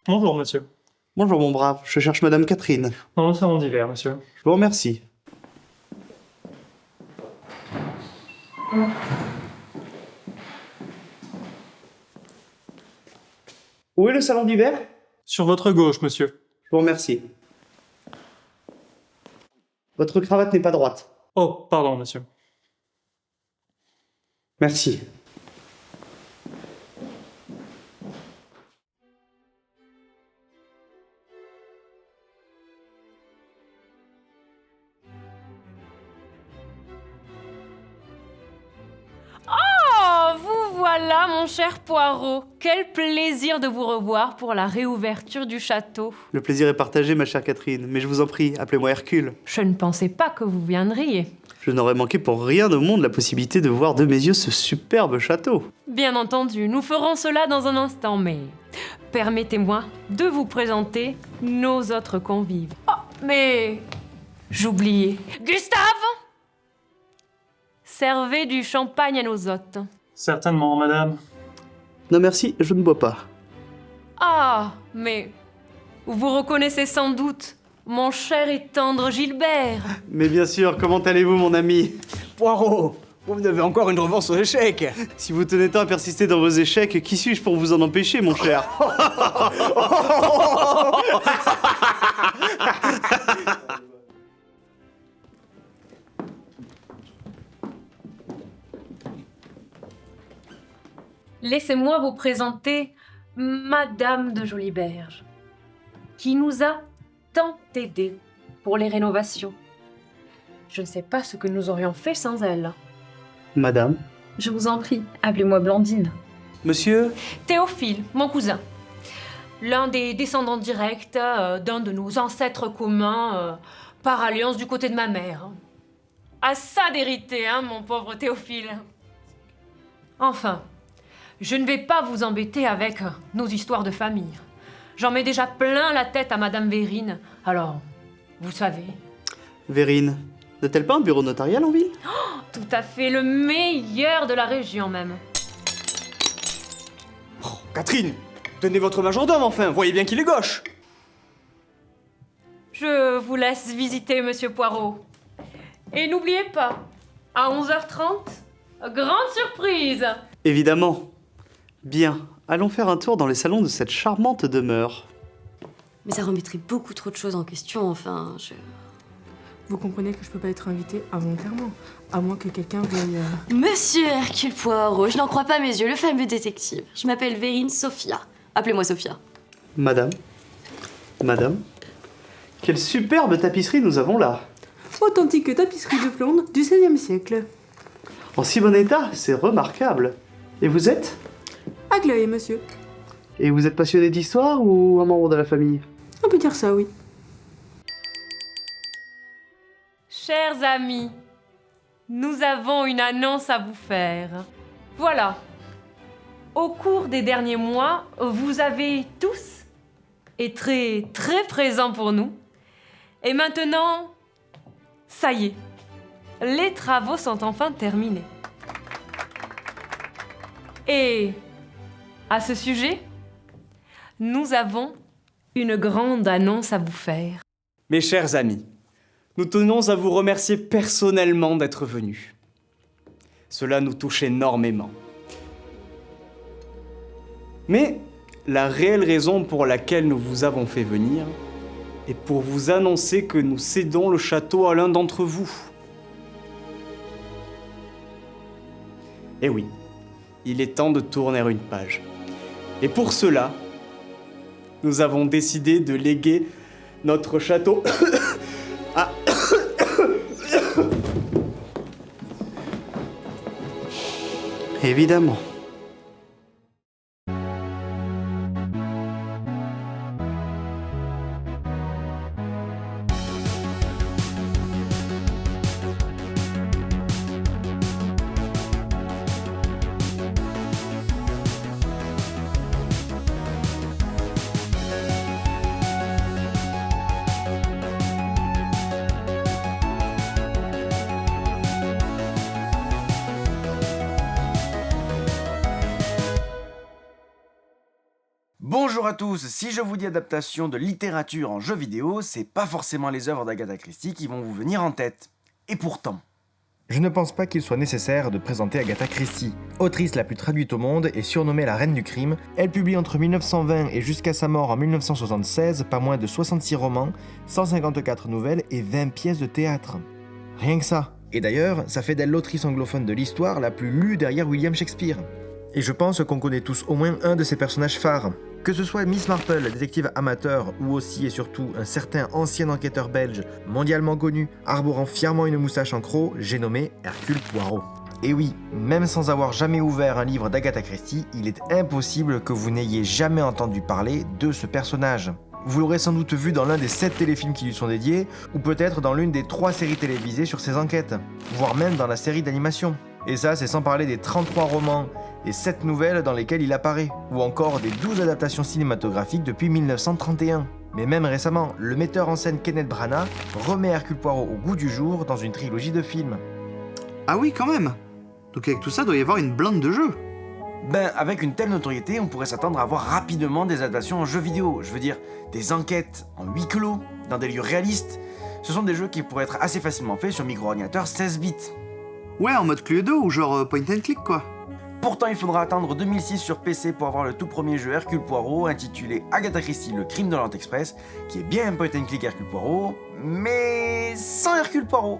Bonjour, monsieur. Bonjour mon brave, je cherche Madame Catherine. Dans le salon d'hiver, monsieur. Je vous remercie. Où est le salon d'hiver? Sur votre gauche, monsieur. Je vous remercie. Votre cravate n'est pas droite. Oh, pardon, monsieur. Merci. Oh, vous voilà, mon cher Poirot. Quel plaisir de vous revoir pour la réouverture du château. Le plaisir est partagé, ma chère Catherine, mais je vous en prie, appelez-moi Hercule. Je ne pensais pas que vous viendriez. Je n'aurais manqué pour rien au monde la possibilité de voir de mes yeux ce superbe château. Bien entendu, nous ferons cela dans un instant, mais permettez-moi de vous présenter nos autres convives. Oh, mais j'oubliais. Gustave! Servez du champagne à nos hôtes. Certainement, madame. Non merci, je ne bois pas. Ah, mais vous reconnaissez sans doute mon cher et tendre Gilbert. Mais bien sûr, comment allez-vous mon ami? Poirot, vous devez encore une revanche aux échecs. Si vous tenez tant à persister dans vos échecs, qui suis-je pour vous en empêcher, mon cher? Laissez-moi vous présenter Madame de Joliberge, qui nous a tant aidés pour les rénovations. Je ne sais pas ce que nous aurions fait sans elle. Madame? Je vous en prie, appelez-moi Blandine. Monsieur? Théophile, mon cousin, l'un des descendants directs d'un de nos ancêtres communs, par alliance du côté de ma mère. À ça d'hériter, hein, mon pauvre Théophile. Enfin, je ne vais pas vous embêter avec nos histoires de famille. J'en mets déjà plein la tête à Madame Vérine, alors, vous savez. Vérine, n'a-t-elle pas un bureau notarial en ville? Tout à fait, le meilleur de la région même. Oh, Catherine, tenez votre majordome enfin, voyez bien qu'il est gauche. Je vous laisse visiter, Monsieur Poirot. Et n'oubliez pas, à 11h30, grande surprise! Évidemment. Bien, allons faire un tour dans les salons de cette charmante demeure. Mais ça remettrait beaucoup trop de choses en question, enfin, Vous comprenez que je peux pas être invitée involontairement, à moins que quelqu'un veuille... Monsieur Hercule Poirot, je n'en crois pas mes yeux, le fameux détective. Je m'appelle Vérine Sophia. Appelez-moi Sophia. Madame? Madame? Quelle superbe tapisserie nous avons là! Authentique tapisserie de Flandre du XVIe siècle. En si bon état, c'est remarquable. Et vous êtes? Aglaé, monsieur. Et vous êtes passionné d'histoire ou un membre de la famille? On peut dire ça, oui. Chers amis, nous avons une annonce à vous faire. Voilà. Au cours des derniers mois, vous avez tous été très présents pour nous. Et maintenant, ça y est, les travaux sont enfin terminés. Et à ce sujet, nous avons une grande annonce à vous faire. Mes chers amis, nous tenons à vous remercier personnellement d'être venus. Cela nous touche énormément. Mais la réelle raison pour laquelle nous vous avons fait venir est pour vous annoncer que nous cédons le château à l'un d'entre vous. Eh oui, il est temps de tourner une page. Et pour cela, nous avons décidé de léguer notre château à... Évidemment. Bonjour à tous, si je vous dis adaptation de littérature en jeu vidéo, c'est pas forcément les œuvres d'Agatha Christie qui vont vous venir en tête. Et pourtant... Je ne pense pas qu'il soit nécessaire de présenter Agatha Christie. Autrice la plus traduite au monde et surnommée la reine du crime, elle publie entre 1920 et jusqu'à sa mort en 1976 pas moins de 66 romans, 154 nouvelles et 20 pièces de théâtre. Rien que ça. Et d'ailleurs, ça fait d'elle l'autrice anglophone de l'histoire la plus lue derrière William Shakespeare. Et je pense qu'on connaît tous au moins un de ses personnages phares. Que ce soit Miss Marple, détective amateur, ou aussi et surtout un certain ancien enquêteur belge, mondialement connu, arborant fièrement une moustache en croc, j'ai nommé Hercule Poirot. Et oui, même sans avoir jamais ouvert un livre d'Agatha Christie, il est impossible que vous n'ayez jamais entendu parler de ce personnage. Vous l'aurez sans doute vu dans l'un des 7 téléfilms qui lui sont dédiés, ou peut-être dans l'une des 3 séries télévisées sur ses enquêtes, voire même dans la série d'animation. Et ça, c'est sans parler des 33 romans et 7 nouvelles dans lesquelles il apparaît, ou encore des 12 adaptations cinématographiques depuis 1931. Mais même récemment, le metteur en scène Kenneth Branagh remet Hercule Poirot au goût du jour dans une trilogie de films. Ah oui, quand même. Donc avec tout ça, doit y avoir une blinde de jeux. Ben, avec une telle notoriété, on pourrait s'attendre à voir rapidement des adaptations en jeux vidéo. Je veux dire, des enquêtes en huis clos, dans des lieux réalistes. Ce sont des jeux qui pourraient être assez facilement faits sur micro-ordinateur 16 bits. Ouais, en mode Cluedo ou genre point and click quoi. Pourtant, il faudra attendre 2006 sur PC pour avoir le tout premier jeu Hercule Poirot intitulé Agatha Christie, le crime de l'Orient Express, qui est bien un point and click Hercule Poirot, mais sans Hercule Poirot.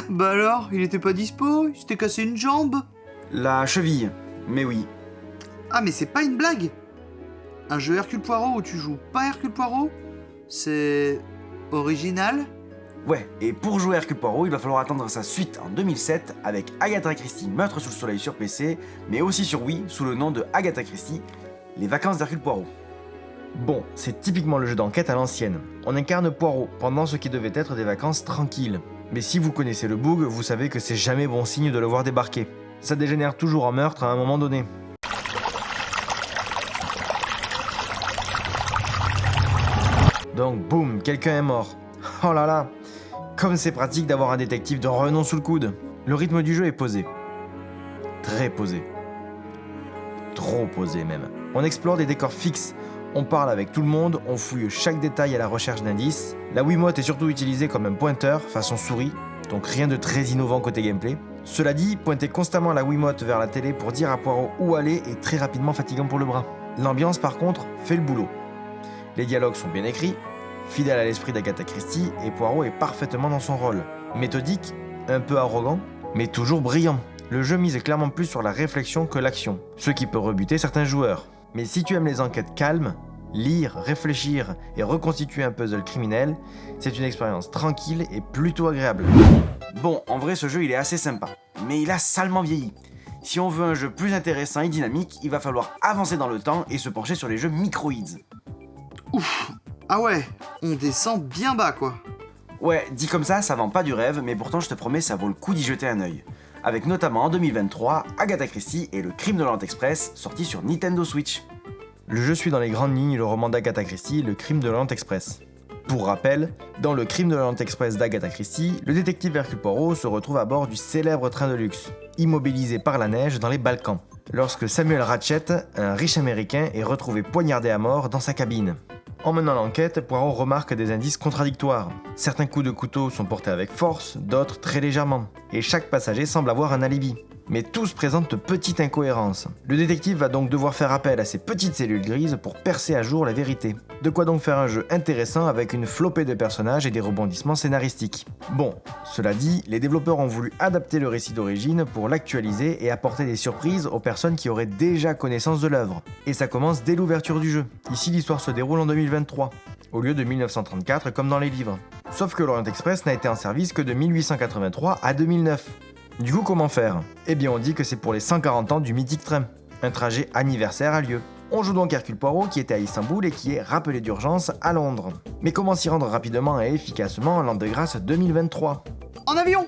Bah alors, il était pas dispo, il s'était cassé une jambe. La cheville, mais oui. Ah mais c'est pas une blague. Un jeu Hercule Poirot où tu joues pas Hercule Poirot, c'est original. Ouais, et pour jouer Hercule Poirot, il va falloir attendre sa suite en 2007 avec Agatha Christie Meurtre sous le soleil sur PC, mais aussi sur Wii sous le nom de Agatha Christie, Les vacances d'Hercule Poirot. Bon, c'est typiquement le jeu d'enquête à l'ancienne. On incarne Poirot pendant ce qui devait être des vacances tranquilles. Mais si vous connaissez le bug, vous savez que c'est jamais bon signe de le voir débarquer. Ça dégénère toujours en meurtre à un moment donné. Donc boum, quelqu'un est mort. Oh là là, comme c'est pratique d'avoir un détective de renom sous le coude. Le rythme du jeu est posé. Très posé. Trop posé même. On explore des décors fixes, on parle avec tout le monde, on fouille chaque détail à la recherche d'indices. La Wiimote est surtout utilisée comme un pointeur, façon souris, donc rien de très innovant côté gameplay. Cela dit, pointer constamment la Wiimote vers la télé pour dire à Poirot où aller est très rapidement fatigant pour le bras. L'ambiance par contre fait le boulot. Les dialogues sont bien écrits, fidèles à l'esprit d'Agatha Christie, et Poirot est parfaitement dans son rôle. Méthodique, un peu arrogant, mais toujours brillant. Le jeu mise clairement plus sur la réflexion que l'action, ce qui peut rebuter certains joueurs. Mais si tu aimes les enquêtes calmes, lire, réfléchir et reconstituer un puzzle criminel, c'est une expérience tranquille et plutôt agréable. Bon, en vrai ce jeu il est assez sympa, mais il a salement vieilli. Si on veut un jeu plus intéressant et dynamique, il va falloir avancer dans le temps et se pencher sur les jeux Microids. Ouf. Ah ouais, on descend bien bas quoi. Ouais, dit comme ça vend pas du rêve, mais pourtant je te promets ça vaut le coup d'y jeter un œil. Avec notamment en 2023, Agatha Christie et le crime de l'Orient Express, sorti sur Nintendo Switch. Le jeu suit dans les grandes lignes le roman d'Agatha Christie, Le crime de l'Orient Express. Pour rappel, dans Le crime de l'Orient Express d'Agatha Christie, le détective Hercule Poirot se retrouve à bord du célèbre train de luxe, immobilisé par la neige dans les Balkans, lorsque Samuel Ratchet, un riche américain, est retrouvé poignardé à mort dans sa cabine. En menant l'enquête, Poirot remarque des indices contradictoires. Certains coups de couteau sont portés avec force, d'autres très légèrement, et chaque passager semble avoir un alibi. Mais tous présentent de petites incohérences. Le détective va donc devoir faire appel à ces petites cellules grises pour percer à jour la vérité. De quoi donc faire un jeu intéressant avec une flopée de personnages et des rebondissements scénaristiques. Bon, cela dit, les développeurs ont voulu adapter le récit d'origine pour l'actualiser et apporter des surprises aux personnes qui auraient déjà connaissance de l'œuvre. Et ça commence dès l'ouverture du jeu. Ici, l'histoire se déroule en 2023, au lieu de 1934 comme dans les livres. Sauf que l'Orient Express n'a été en service que de 1883 à 2009. Du coup, comment faire ? Eh bien, on dit que c'est pour les 140 ans du mythique train. Un trajet anniversaire a lieu. On joue donc Hercule Poirot qui était à Istanbul et qui est rappelé d'urgence à Londres. Mais comment s'y rendre rapidement et efficacement en l'an de grâce 2023 ? En avion.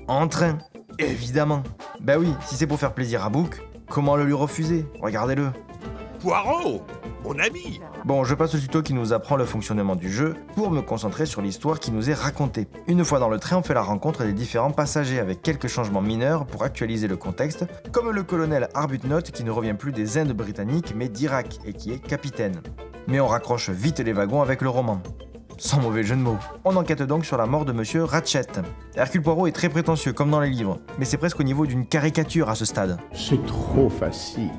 En train, évidemment. Bah oui, si c'est pour faire plaisir à Book, comment le lui refuser ? Regardez-le. Poirot, mon ami, Bon, je passe au tuto qui nous apprend le fonctionnement du jeu pour me concentrer sur l'histoire qui nous est racontée. Une fois dans le train, on fait la rencontre des différents passagers avec quelques changements mineurs pour actualiser le contexte, comme le colonel Arbuthnot qui ne revient plus des Indes britanniques mais d'Irak et qui est capitaine. Mais on raccroche vite les wagons avec le roman. Sans mauvais jeu de mots. On enquête donc sur la mort de Monsieur Ratchet. Hercule Poirot est très prétentieux comme dans les livres, mais c'est presque au niveau d'une caricature à ce stade. C'est trop facile.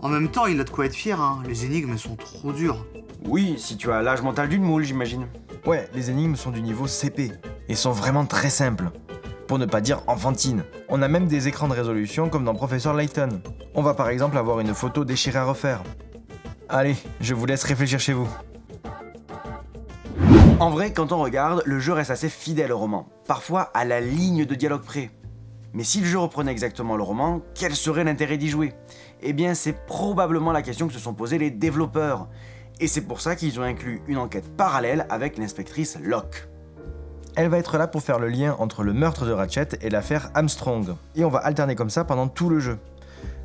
En même temps, il a de quoi être fier, hein. Les énigmes sont trop dures. Oui, si tu as l'âge mental d'une moule, j'imagine. Ouais, les énigmes sont du niveau CP, et sont vraiment très simples. Pour ne pas dire enfantines. On a même des écrans de résolution comme dans Professeur Layton. On va par exemple avoir une photo déchirée à refaire. Allez, je vous laisse réfléchir chez vous. En vrai, quand on regarde, le jeu reste assez fidèle au roman, parfois à la ligne de dialogue près. Mais si le jeu reprenait exactement le roman, quel serait l'intérêt d'y jouer? Eh bien, c'est probablement la question que se sont posés les développeurs. Et c'est pour ça qu'ils ont inclus une enquête parallèle avec l'inspectrice Locke. Elle va être là pour faire le lien entre le meurtre de Ratchet et l'affaire Armstrong. Et on va alterner comme ça pendant tout le jeu.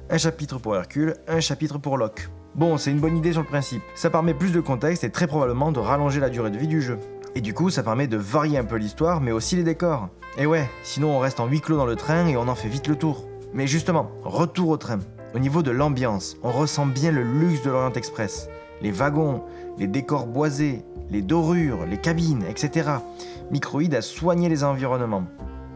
Un chapitre pour Hercule, un chapitre pour Locke. Bon, c'est une bonne idée sur le principe. Ça permet plus de contexte et très probablement de rallonger la durée de vie du jeu. Et du coup, ça permet de varier un peu l'histoire, mais aussi les décors. Et ouais, sinon on reste en huis clos dans le train et on en fait vite le tour. Mais justement, retour au train. Au niveau de l'ambiance, on ressent bien le luxe de l'Orient Express. Les wagons, les décors boisés, les dorures, les cabines, etc. Microïd a soigné les environnements.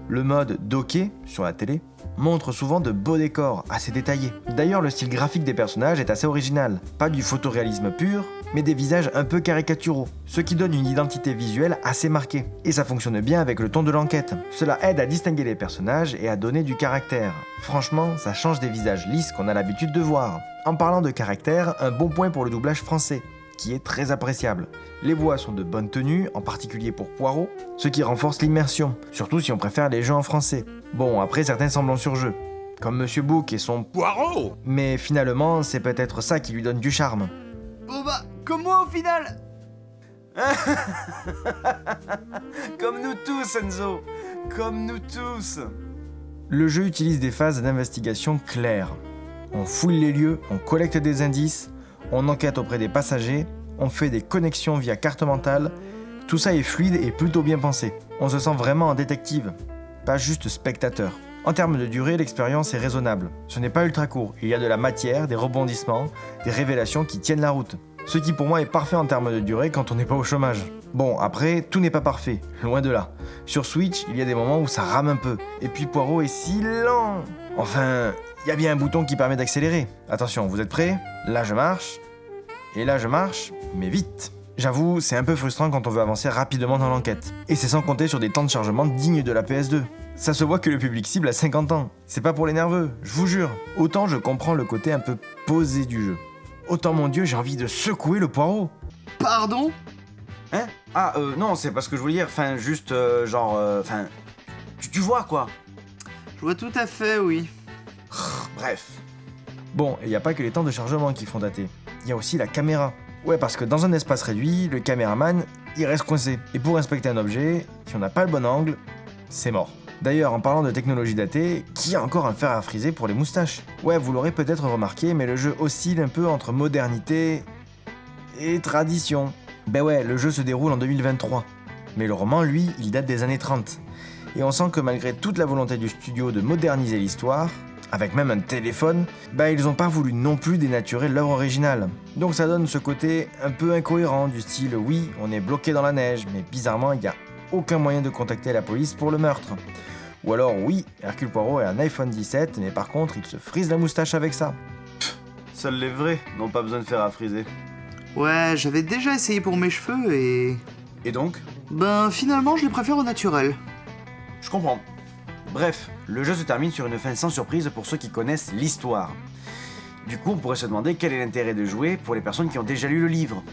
Le mode docké, sur la télé, montre souvent de beaux décors, assez détaillés. D'ailleurs, le style graphique des personnages est assez original. Pas du photoréalisme pur, mais des visages un peu caricaturaux, ce qui donne une identité visuelle assez marquée. Et ça fonctionne bien avec le ton de l'enquête. Cela aide à distinguer les personnages et à donner du caractère. Franchement, ça change des visages lisses qu'on a l'habitude de voir. En parlant de caractère, un bon point pour le doublage français, qui est très appréciable. Les voix sont de bonne tenue, en particulier pour Poirot, ce qui renforce l'immersion, surtout si on préfère les jeux en français. Bon, après certains semblent en surjeu, comme Monsieur Book et son Poirot. Mais finalement, c'est peut-être ça qui lui donne du charme. Bon bah, comme moi au final. Comme nous tous, Enzo. Comme nous tous. Le jeu utilise des phases d'investigation claires. On fouille les lieux, on collecte des indices, on enquête auprès des passagers, on fait des connexions via carte mentale. Tout ça est fluide et plutôt bien pensé. On se sent vraiment en détective, pas juste spectateur. En termes de durée, l'expérience est raisonnable. Ce n'est pas ultra court, il y a de la matière, des rebondissements, des révélations qui tiennent la route. Ce qui pour moi est parfait en termes de durée quand on n'est pas au chômage. Bon, après, tout n'est pas parfait, loin de là. Sur Switch, il y a des moments où ça rame un peu, et puis Poirot est si lent. Enfin, il y a bien un bouton qui permet d'accélérer. Attention, vous êtes prêts? Là je marche, et là je marche, mais vite. J'avoue, c'est un peu frustrant quand on veut avancer rapidement dans l'enquête. Et c'est sans compter sur des temps de chargement dignes de la PS2. Ça se voit que le public cible a 50 ans. C'est pas pour les nerveux, je vous jure. Autant je comprends le côté un peu posé du jeu. Autant mon dieu, j'ai envie de secouer le Poirot. Pardon? Hein? Ah, non, c'est pas ce que je voulais dire. Enfin, juste, enfin... Tu vois, quoi. Je vois tout à fait, oui. Bref. Bon, et y a pas que les temps de chargement qui font dater. Y a aussi la caméra. Ouais, parce que dans un espace réduit, le caméraman, il reste coincé. Et pour inspecter un objet, si on n'a pas le bon angle, c'est mort. D'ailleurs, en parlant de technologie datée, qui a encore un fer à friser pour les moustaches? Ouais, vous l'aurez peut-être remarqué, mais le jeu oscille un peu entre modernité et tradition. Ben ouais, le jeu se déroule en 2023. Mais le roman, lui, il date des années 30. Et on sent que malgré toute la volonté du studio de moderniser l'histoire, avec même un téléphone, bah ils ont pas voulu non plus dénaturer l'œuvre originale. Donc ça donne ce côté un peu incohérent du style oui, on est bloqué dans la neige, mais bizarrement il y a aucun moyen de contacter la police pour le meurtre. Ou alors oui, Hercule Poirot a un iPhone 17, mais par contre il se frise la moustache avec ça. Seuls les vrais n'ont pas besoin de fer à friser. Ouais, j'avais déjà essayé pour mes cheveux et... Et donc? Ben finalement je les préfère au naturel. Je comprends. Bref, le jeu se termine sur une fin sans surprise pour ceux qui connaissent l'histoire. Du coup, on pourrait se demander quel est l'intérêt de jouer pour les personnes qui ont déjà lu le livre.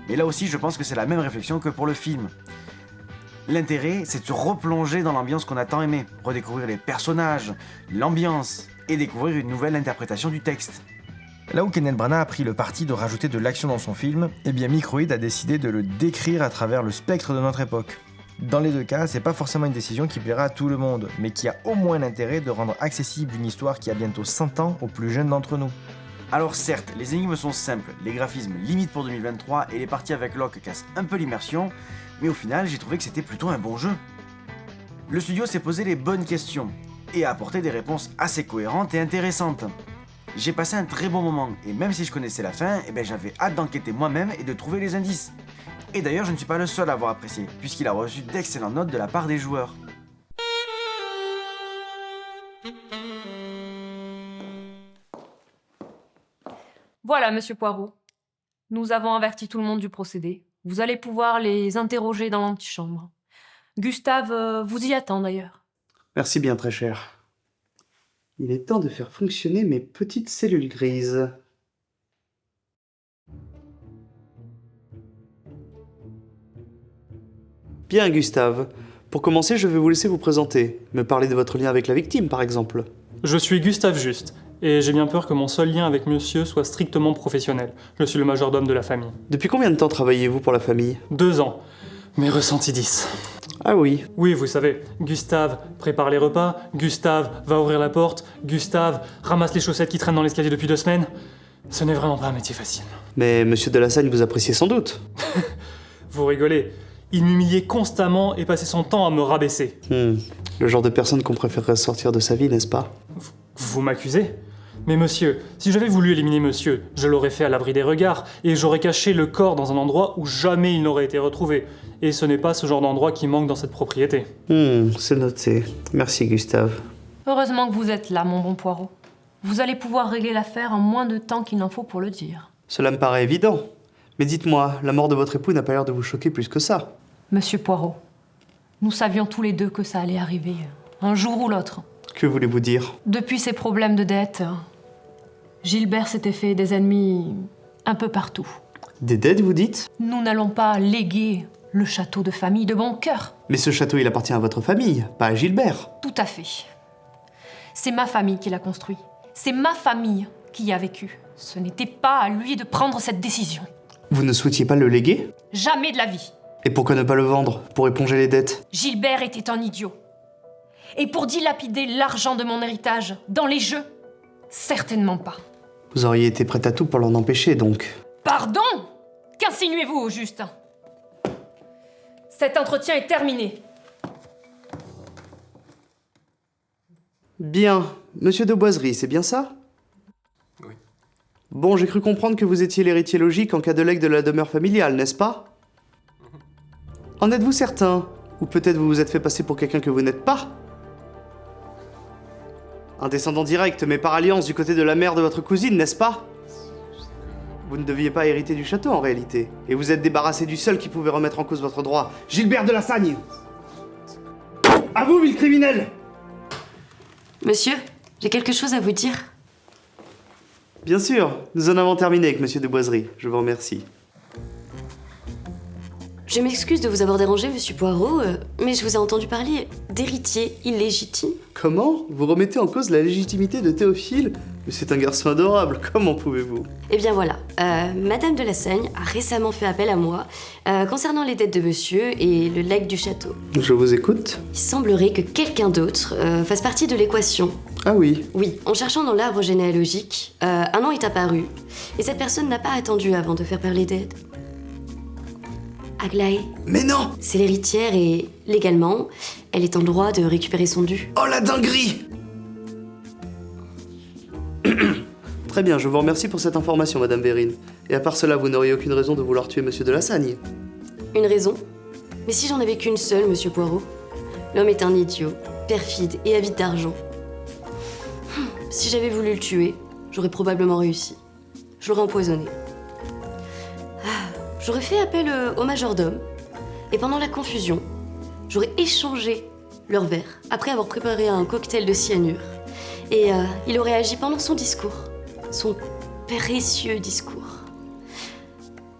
Mais là aussi, je pense que c'est la même réflexion que pour le film. L'intérêt, c'est de se replonger dans l'ambiance qu'on a tant aimé, redécouvrir les personnages, l'ambiance, et découvrir une nouvelle interprétation du texte. Là où Kenneth Branagh a pris le parti de rajouter de l'action dans son film, eh bien Microïd a décidé de le décrire à travers le spectre de notre époque. Dans les deux cas, c'est pas forcément une décision qui plaira à tout le monde, mais qui a au moins l'intérêt de rendre accessible une histoire qui a bientôt 100 ans aux plus jeunes d'entre nous. Alors certes, les énigmes sont simples, les graphismes limites pour 2023 et les parties avec Locke cassent un peu l'immersion, mais au final j'ai trouvé que c'était plutôt un bon jeu. Le studio s'est posé les bonnes questions et a apporté des réponses assez cohérentes et intéressantes. J'ai passé un très bon moment et même si je connaissais la fin, j'avais hâte d'enquêter moi-même et de trouver les indices. Et d'ailleurs je ne suis pas le seul à avoir apprécié, puisqu'il a reçu d'excellentes notes de la part des joueurs. Voilà, monsieur Poirot. Nous avons averti tout le monde du procédé. Vous allez pouvoir les interroger dans l'antichambre. Gustave vous y attend d'ailleurs. Merci bien, très cher. Il est temps de faire fonctionner mes petites cellules grises. Bien, Gustave. Pour commencer, je vais vous laisser vous présenter. Me parler de votre lien avec la victime, par exemple. Je suis Gustave Juste, et j'ai bien peur que mon seul lien avec monsieur soit strictement professionnel. Je suis le majordome de la famille. Depuis combien de temps travaillez-vous pour la famille? 2 ans. Mais ressenti 10. Ah oui. Oui, vous savez, Gustave prépare les repas, Gustave va ouvrir la porte, Gustave ramasse les chaussettes qui traînent dans l'escalier depuis 2 semaines. Ce n'est vraiment pas un métier facile. Mais monsieur Delassagne vous appréciez sans doute. Vous rigolez. Il m'humiliait constamment et passait son temps à me rabaisser. Le genre de personne qu'on préférerait sortir de sa vie, n'est-ce pas? Vous m'accusez? Mais monsieur, si j'avais voulu éliminer monsieur, je l'aurais fait à l'abri des regards, et j'aurais caché le corps dans un endroit où jamais il n'aurait été retrouvé. Et ce n'est pas ce genre d'endroit qui manque dans cette propriété. C'est noté. Merci, Gustave. Heureusement que vous êtes là, mon bon Poirot. Vous allez pouvoir régler l'affaire en moins de temps qu'il n'en faut pour le dire. Cela me paraît évident. Mais dites-moi, la mort de votre époux n'a pas l'air de vous choquer plus que ça. Monsieur Poirot, nous savions tous les deux que ça allait arriver, un jour ou l'autre. Que voulez-vous dire? Depuis ses problèmes de dette, Gilbert s'était fait des ennemis un peu partout. Des dettes, vous dites? Nous n'allons pas léguer le château de famille de bon cœur. Mais ce château, il appartient à votre famille, pas à Gilbert. Tout à fait. C'est ma famille qui l'a construit. C'est ma famille qui y a vécu. Ce n'était pas à lui de prendre cette décision. Vous ne souhaitiez pas le léguer? Jamais de la vie. Et pourquoi ne pas le vendre? Pour éponger les dettes? Gilbert était un idiot. Et pour dilapider l'argent de mon héritage dans les jeux, certainement pas. Vous auriez été prête à tout pour l'en empêcher, donc. Pardon? Qu'insinuez-vous, au juste? Cet entretien est terminé. Bien. Monsieur de Boiserie, c'est bien ça? Oui. Bon, j'ai cru comprendre que vous étiez l'héritier logique en cas de legs de la demeure familiale, n'est-ce pas? En êtes-vous certain? Ou peut-être vous vous êtes fait passer pour quelqu'un que vous n'êtes pas? Un descendant direct, mais par alliance du côté de la mère de votre cousine, n'est-ce pas? Vous ne deviez pas hériter du château en réalité. Et vous êtes débarrassé du seul qui pouvait remettre en cause votre droit, Gilbert Delassagne! À vous, vil criminel! Monsieur, j'ai quelque chose à vous dire. Bien sûr, nous en avons terminé avec monsieur de Boiserie. Je vous remercie. Je m'excuse de vous avoir dérangé, monsieur Poirot, mais je vous ai entendu parler d'héritier illégitime. Comment? Vous remettez en cause la légitimité de Théophile? Mais c'est un garçon adorable, comment pouvez-vous? Eh bien voilà, Madame Delassagne a récemment fait appel à moi concernant les dettes de monsieur et le legs du château. Je vous écoute. Il semblerait que quelqu'un d'autre fasse partie de l'équation. Ah oui? Oui, en cherchant dans l'arbre généalogique, un nom est apparu, et cette personne n'a pas attendu avant de faire parler d'aide. Aglaé. Mais non! C'est l'héritière et, légalement, elle est en droit de récupérer son dû. Oh la dinguerie! Très bien, je vous remercie pour cette information, Madame Vérine. Et à part cela, vous n'auriez aucune raison de vouloir tuer Monsieur Delassagne. Une raison? Mais si j'en avais qu'une seule, monsieur Poirot. L'homme est un idiot, perfide et avide d'argent. Si j'avais voulu le tuer, j'aurais probablement réussi. Je l'aurais empoisonné. J'aurais fait appel au majordome, et pendant la confusion, j'aurais échangé leurs verres, après avoir préparé un cocktail de cyanure. Et il aurait agi pendant son discours, son précieux discours.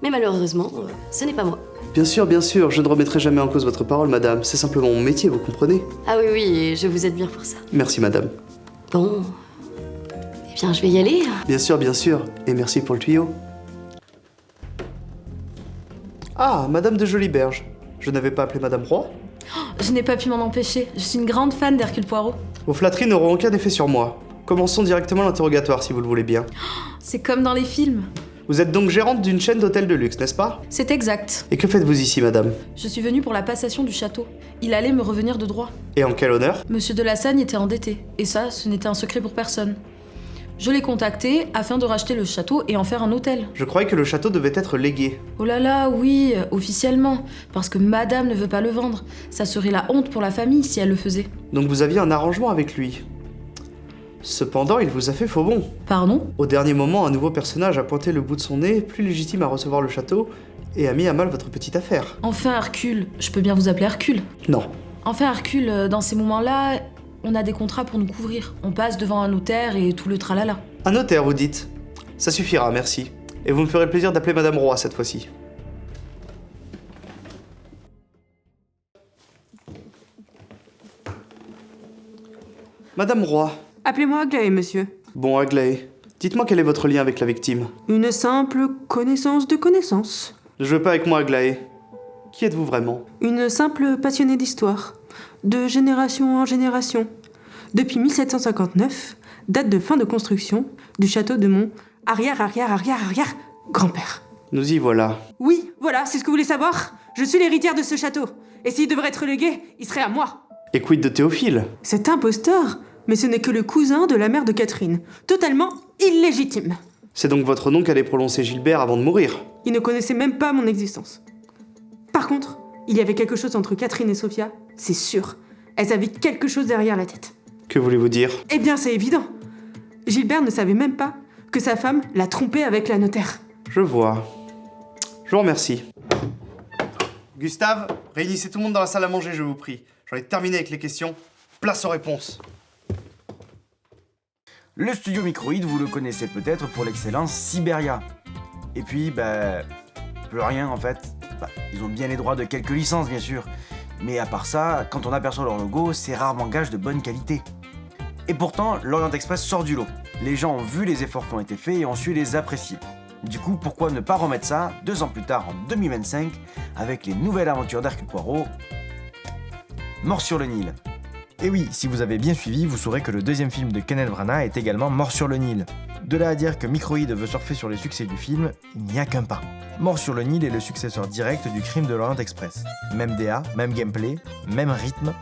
Mais malheureusement, ce n'est pas moi. Bien sûr, je ne remettrai jamais en cause votre parole, madame. C'est simplement mon métier, vous comprenez? Ah oui, oui, et je vous admire pour ça. Merci, madame. Bon, eh bien, je vais y aller. Bien sûr, et merci pour le tuyau. Ah, Madame de Joliberge. Je n'avais pas appelé Madame Roy? Je n'ai pas pu m'en empêcher. Je suis une grande fan d'Hercule Poirot. Vos flatteries n'auront aucun effet sur moi. Commençons directement l'interrogatoire si vous le voulez bien. C'est comme dans les films. Vous êtes donc gérante d'une chaîne d'hôtels de luxe, n'est-ce pas? C'est exact. Et que faites-vous ici, madame? Je suis venue pour la passation du château. Il allait me revenir de droit. Et en quel honneur? Monsieur de Lassagne était endetté. Et ça, ce n'était un secret pour personne. Je l'ai contacté afin de racheter le château et en faire un hôtel. Je croyais que le château devait être légué. Oh là là, oui, officiellement. Parce que madame ne veut pas le vendre. Ça serait la honte pour la famille si elle le faisait. Donc vous aviez un arrangement avec lui. Cependant, il vous a fait faux bond. Pardon? Au dernier moment, un nouveau personnage a pointé le bout de son nez, plus légitime à recevoir le château, et a mis à mal votre petite affaire. Enfin, Hercule. Je peux bien vous appeler Hercule. Non. Enfin, Hercule, dans ces moments-là, on a des contrats pour nous couvrir. On passe devant un notaire et tout le tralala. Un notaire, vous dites? Ça suffira, merci. Et vous me ferez le plaisir d'appeler Madame Roy cette fois-ci. Madame Roy. Appelez-moi Aglaé, monsieur. Bon, Aglaé. Dites-moi quel est votre lien avec la victime. Une simple connaissance de connaissance. Ne jouez pas avec moi, Aglaé. Qui êtes-vous vraiment? Une simple passionnée d'histoire. De génération en génération. Depuis 1759, date de fin de construction du château de mon arrière-grand-père. Nous y voilà. Oui, voilà, c'est ce que vous voulez savoir. Je suis l'héritière de ce château. Et s'il devrait être légué, il serait à moi. Et quid de Théophile? Cet imposteur, mais ce n'est que le cousin de la mère de Catherine. Totalement illégitime. C'est donc votre nom qu'allait prononcer Gilbert avant de mourir? Il ne connaissait même pas mon existence. Par contre, il y avait quelque chose entre Catherine et Sophia, c'est sûr. Elles avaient quelque chose derrière la tête. Que voulez-vous dire? Eh bien, c'est évident. Gilbert ne savait même pas que sa femme l'a trompé avec la notaire. Je vois. Je vous remercie. Gustave, réunissez tout le monde dans la salle à manger, je vous prie. J'en ai terminé avec les questions. Place aux réponses. Le studio Microïd, vous le connaissez peut-être pour l'excellence Siberia. Et puis, plus rien en fait. Ils ont bien les droits de quelques licences, bien sûr. Mais à part ça, quand on aperçoit leur logo, c'est rarement gage de bonne qualité. Et pourtant, l'Orient Express sort du lot. Les gens ont vu les efforts qui ont été faits et ont su les apprécier. Du coup, pourquoi ne pas remettre ça 2 ans plus tard, en 2025, avec les nouvelles aventures d'Hercule Poirot, Mort sur le Nil. Et oui, si vous avez bien suivi, vous saurez que le deuxième film de Kenneth Branagh est également Mort sur le Nil. De là à dire que Microïd veut surfer sur les succès du film, il n'y a qu'un pas. Mort sur le Nil est le successeur direct du Crime de l'Orient Express. Même DA, même gameplay, même rythme,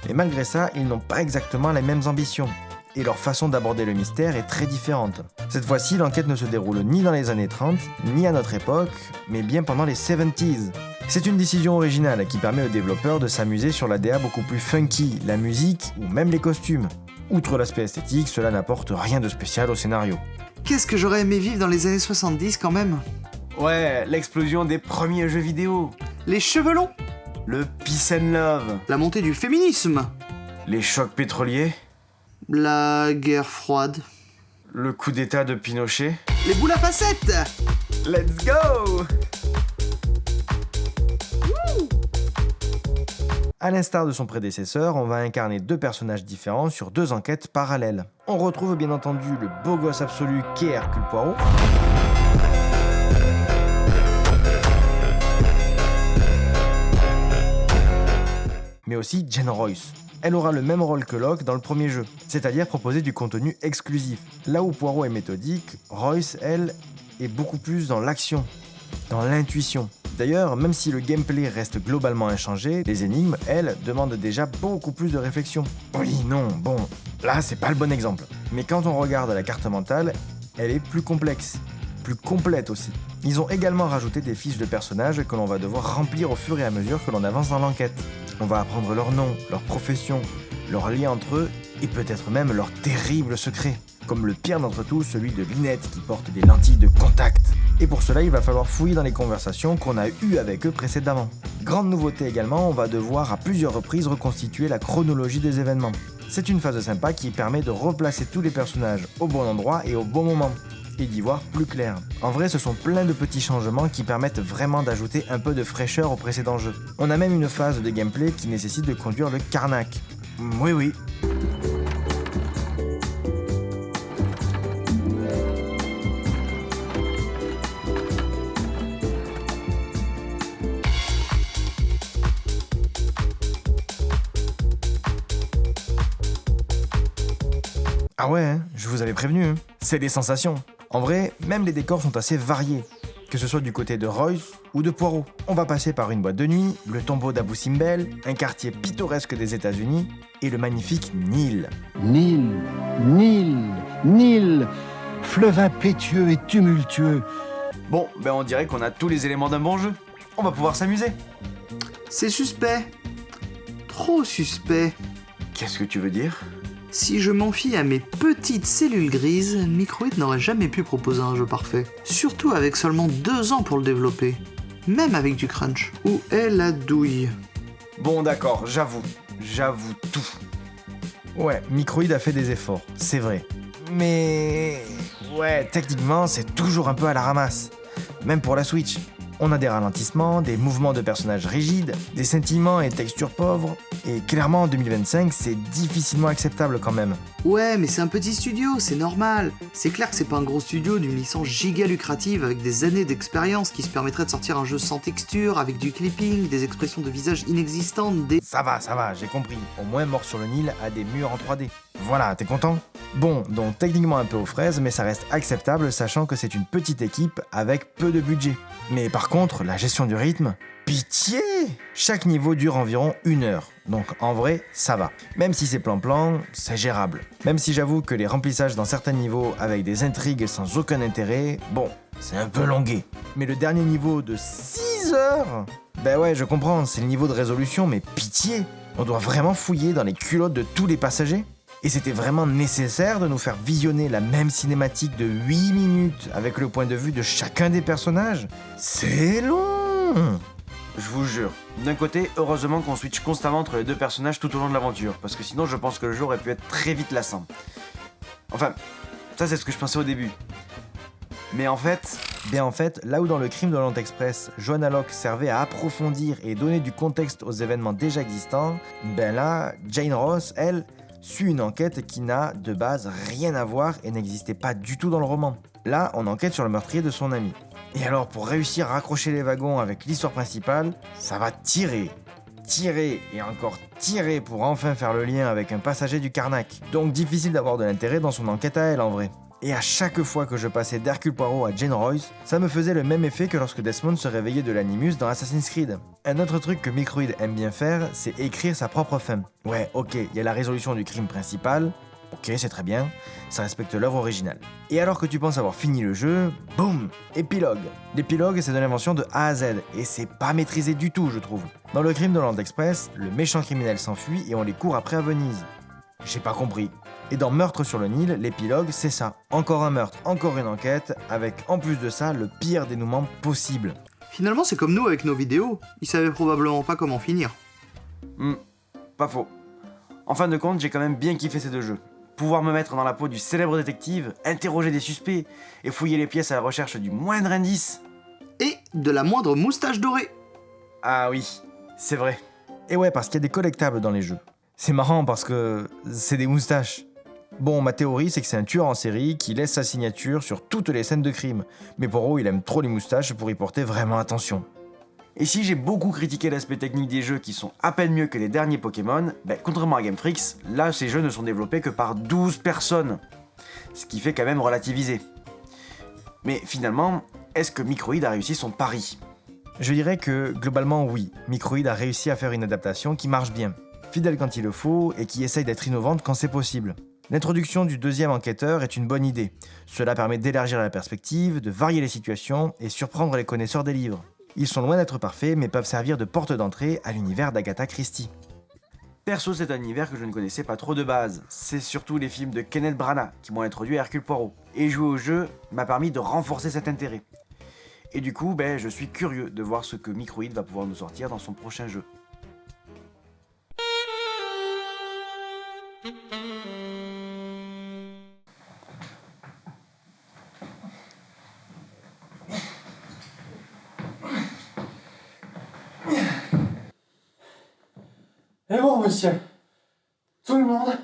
et malgré ça, ils n'ont pas exactement les mêmes ambitions. Et leur façon d'aborder le mystère est très différente. Cette fois-ci, l'enquête ne se déroule ni dans les années 30, ni à notre époque, mais bien pendant les 70s. C'est une décision originale qui permet aux développeurs de s'amuser sur la DA beaucoup plus funky, la musique ou même les costumes. Outre l'aspect esthétique, cela n'apporte rien de spécial au scénario. Qu'est-ce que j'aurais aimé vivre dans les années 70 quand même? Ouais, l'explosion des premiers jeux vidéo. Les cheveux longs, Le peace and love. la montée du féminisme, Les chocs pétroliers. la guerre froide, Le coup d'état de Pinochet. les boules à facettes. Let's go! À l'instar de son prédécesseur, on va incarner 2 personnages différents sur 2 enquêtes parallèles. On retrouve bien entendu le beau gosse absolu qu'est Hercule Poirot, mais aussi Jane Royce. Elle aura le même rôle que Locke dans le premier jeu, c'est-à-dire proposer du contenu exclusif. Là où Poirot est méthodique, Royce, elle, est beaucoup plus dans l'action, dans l'intuition. D'ailleurs, même si le gameplay reste globalement inchangé, les énigmes, elles, demandent déjà beaucoup plus de réflexion. Oui, non, bon, là c'est pas le bon exemple. Mais quand on regarde la carte mentale, elle est plus complexe, plus complète aussi. Ils ont également rajouté des fiches de personnages que l'on va devoir remplir au fur et à mesure que l'on avance dans l'enquête. On va apprendre leur nom, leur profession, leurs liens entre eux et peut-être même leurs terribles secrets. Comme le pire d'entre tous, celui de Lynette qui porte des lentilles de contact. Et pour cela, il va falloir fouiller dans les conversations qu'on a eues avec eux précédemment. Grande nouveauté également, on va devoir à plusieurs reprises reconstituer la chronologie des événements. C'est une phase sympa qui permet de replacer tous les personnages au bon endroit et au bon moment, et d'y voir plus clair. En vrai, ce sont plein de petits changements qui permettent vraiment d'ajouter un peu de fraîcheur au précédent jeu. On a même une phase de gameplay qui nécessite de conduire le Carnac. Oui. Ah ouais, hein, je vous avais prévenu, hein. C'est des sensations. En vrai, même les décors sont assez variés, que ce soit du côté de Royce ou de Poirot. On va passer par une boîte de nuit, le tombeau d'Abu Simbel, un quartier pittoresque des États-Unis et le magnifique Nil. Nil, Nil, Nil, fleuve impétueux et tumultueux. Bon, ben on dirait qu'on a tous les éléments d'un bon jeu. On va pouvoir s'amuser. C'est suspect. Trop suspect. Qu'est-ce que tu veux dire? Si je m'en fie à mes petites cellules grises, Microïd n'aurait jamais pu proposer un jeu parfait. Surtout avec seulement 2 ans pour le développer. Même avec du crunch. Où est la douille? Bon d'accord, j'avoue tout. Ouais, Microïd a fait des efforts, c'est vrai. Mais... ouais, techniquement, c'est toujours un peu à la ramasse. Même pour la Switch. On a des ralentissements, des mouvements de personnages rigides, des scintillements et textures pauvres. Et clairement, en 2025, c'est difficilement acceptable quand même. Ouais, mais c'est un petit studio, c'est normal. C'est clair que c'est pas un gros studio d'une licence giga lucrative avec des années d'expérience qui se permettrait de sortir un jeu sans texture, avec du clipping, des expressions de visage inexistantes, des... Ça va, j'ai compris. Au moins, Mort sur le Nil a des murs en 3D. Voilà, t'es content? Bon, donc techniquement un peu aux fraises, mais ça reste acceptable sachant que c'est une petite équipe avec peu de budget. Mais par contre, la gestion du rythme... Pitié! Chaque niveau dure environ 1 heure, donc en vrai, ça va. Même si c'est plan-plan, c'est gérable. Même si j'avoue que les remplissages dans certains niveaux avec des intrigues sans aucun intérêt, bon, c'est un peu longué. Mais le dernier niveau de 6 heures? Ben ouais, je comprends, c'est le niveau de résolution, mais pitié! On doit vraiment fouiller dans les culottes de tous les passagers? Et c'était vraiment nécessaire de nous faire visionner la même cinématique de 8 minutes avec le point de vue de chacun des personnages? C'est long! Je vous jure. D'un côté, heureusement qu'on switch constamment entre les 2 personnages tout au long de l'aventure, parce que sinon je pense que le jeu aurait pu être très vite lassant. Enfin, ça c'est ce que je pensais au début. Mais en fait... là où dans le Crime de l'Orient Express, Joanna Locke servait à approfondir et donner du contexte aux événements déjà existants, ben là, Jane Ross, elle, suit une enquête qui n'a de base rien à voir et n'existait pas du tout dans le roman. Là, on enquête sur le meurtrier de son ami. Et alors, pour réussir à raccrocher les wagons avec l'histoire principale, ça va tirer et encore tirer pour enfin faire le lien avec un passager du Karnak. Donc difficile d'avoir de l'intérêt dans son enquête à elle en vrai. Et à chaque fois que je passais d'Hercule Poirot à Jane Royce, ça me faisait le même effet que lorsque Desmond se réveillait de l'Animus dans Assassin's Creed. Un autre truc que Microïd aime bien faire, c'est écrire sa propre fin. Ouais, ok, il y a la résolution du crime principal, ok, c'est très bien, ça respecte l'œuvre originale. Et alors que tu penses avoir fini le jeu, boum, épilogue. L'épilogue, c'est de l'invention de A à Z, et c'est pas maîtrisé du tout, je trouve. Dans le Crime de l'Orient Express, le méchant criminel s'enfuit et on les court après à Venise. J'ai pas compris. Et dans Meurtre sur le Nil, l'épilogue, c'est ça. Encore un meurtre, encore une enquête, avec en plus de ça, le pire dénouement possible. Finalement, c'est comme nous avec nos vidéos. Ils savaient probablement pas comment finir. Pas faux. En fin de compte, j'ai quand même bien kiffé ces 2 jeux. Pouvoir me mettre dans la peau du célèbre détective, interroger des suspects et fouiller les pièces à la recherche du moindre indice. Et de la moindre moustache dorée. Ah oui, c'est vrai. Et ouais, parce qu'il y a des collectables dans les jeux. C'est marrant parce que c'est des moustaches. Bon, ma théorie, c'est que c'est un tueur en série qui laisse sa signature sur toutes les scènes de crime. Mais Poirot, il aime trop les moustaches pour y porter vraiment attention. Et si j'ai beaucoup critiqué l'aspect technique des jeux qui sont à peine mieux que les derniers Pokémon, ben, contrairement à Game Freak, là ces jeux ne sont développés que par 12 personnes. Ce qui fait quand même relativiser. Mais finalement, est-ce que Microïd a réussi son pari? Je dirais que, globalement, oui. Microïd a réussi à faire une adaptation qui marche bien. Fidèle quand il le faut et qui essaye d'être innovante quand c'est possible. L'introduction du 2e enquêteur est une bonne idée. Cela permet d'élargir la perspective, de varier les situations et surprendre les connaisseurs des livres. Ils sont loin d'être parfaits, mais peuvent servir de porte d'entrée à l'univers d'Agatha Christie. Perso, c'est un univers que je ne connaissais pas trop de base. C'est surtout les films de Kenneth Branagh qui m'ont introduit à Hercule Poirot. Et jouer au jeu m'a permis de renforcer cet intérêt. Et du coup, je suis curieux de voir ce que Microïd va pouvoir nous sortir dans son prochain jeu. Et bon, monsieur, tout le monde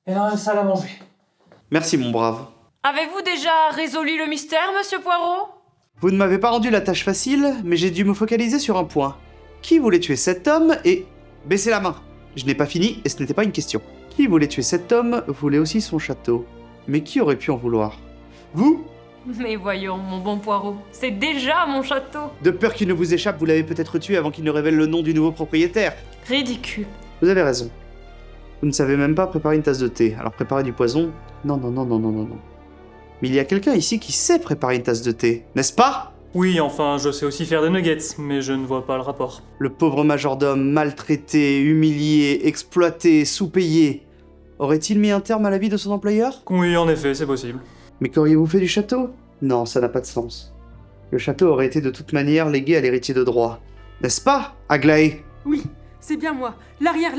est dans la salle à manger. Merci, mon brave. Avez-vous déjà résolu le mystère, monsieur Poirot? Vous ne m'avez pas rendu la tâche facile, mais j'ai dû me focaliser sur un point. Qui voulait tuer cet homme et... Baissez la main. Je n'ai pas fini et ce n'était pas une question. Qui voulait tuer cet homme voulait aussi son château. Mais qui aurait pu en vouloir? Vous? Mais voyons, mon bon Poirot, c'est déjà mon château. De peur qu'il ne vous échappe, vous l'avez peut-être tué avant qu'il ne révèle le nom du nouveau propriétaire. Ridicule. Vous avez raison. Vous ne savez même pas préparer une tasse de thé, alors préparer du poison? Non, non, non, non, non, non, non. Mais il y a quelqu'un ici qui sait préparer une tasse de thé, n'est-ce pas? Oui, enfin, je sais aussi faire des nuggets, mais je ne vois pas le rapport. Le pauvre majordome, maltraité, humilié, exploité, sous-payé, aurait-il mis un terme à la vie de son employeur? Oui, en effet, c'est possible. Mais qu'auriez-vous fait du château? Non, ça n'a pas de sens. Le château aurait été de toute manière légué à l'héritier de droit. N'est-ce pas, Aglaé? Oui, c'est bien moi. L'arrière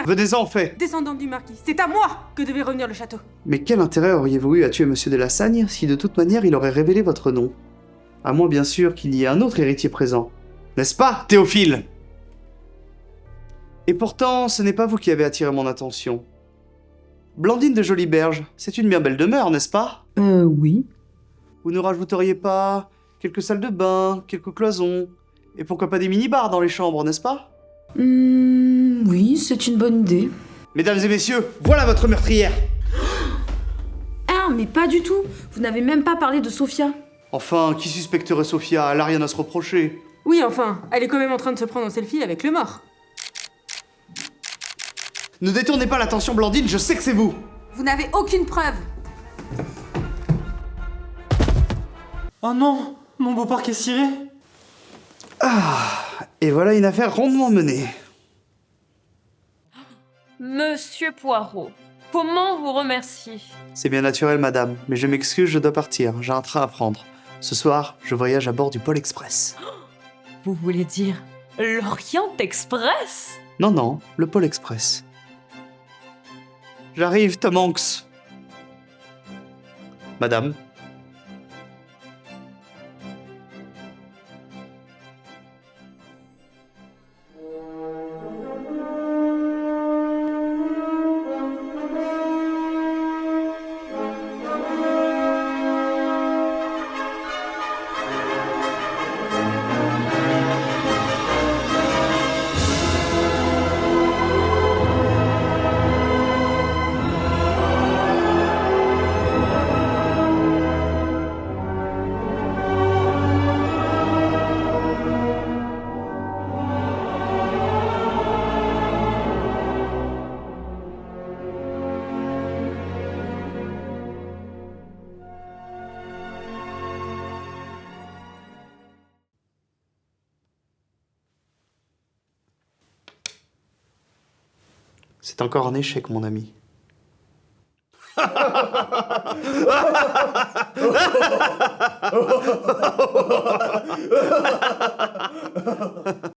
Venez-en, en fait. descendante du marquis. C'est à moi que devait revenir le château. Mais quel intérêt auriez-vous eu à tuer Monsieur de la Sagne si de toute manière il aurait révélé votre nom? À moins bien sûr qu'il y ait un autre héritier présent. N'est-ce pas, Théophile? Et pourtant, ce n'est pas vous qui avez attiré mon attention. Blandine de Joliberge, c'est une bien belle demeure, n'est-ce pas? Oui. Vous ne rajouteriez pas quelques salles de bain, quelques cloisons, et pourquoi pas des mini-bars dans les chambres, n'est-ce pas? Oui, c'est une bonne idée. Mesdames et messieurs, voilà votre meurtrière! Ah, mais pas du tout. Vous n'avez même pas parlé de Sophia. Enfin, qui suspecterait Sophia? Elle a rien à se reprocher. Oui, enfin, elle est quand même en train de se prendre en selfie avec le mort. Ne détournez pas l'attention, Blandine, je sais que c'est vous! Vous n'avez aucune preuve. Oh non, mon beau parc est ciré. Et voilà une affaire rondement menée. Monsieur Poirot, comment vous remercier? C'est bien naturel, madame, mais je m'excuse, je dois partir, j'ai un train à prendre. Ce soir, je voyage à bord du Pôle Express. Vous voulez dire l'Orient Express? Non, non, le Pôle Express. J'arrive, Tom Hanks. Madame. C'est encore un échec, mon ami.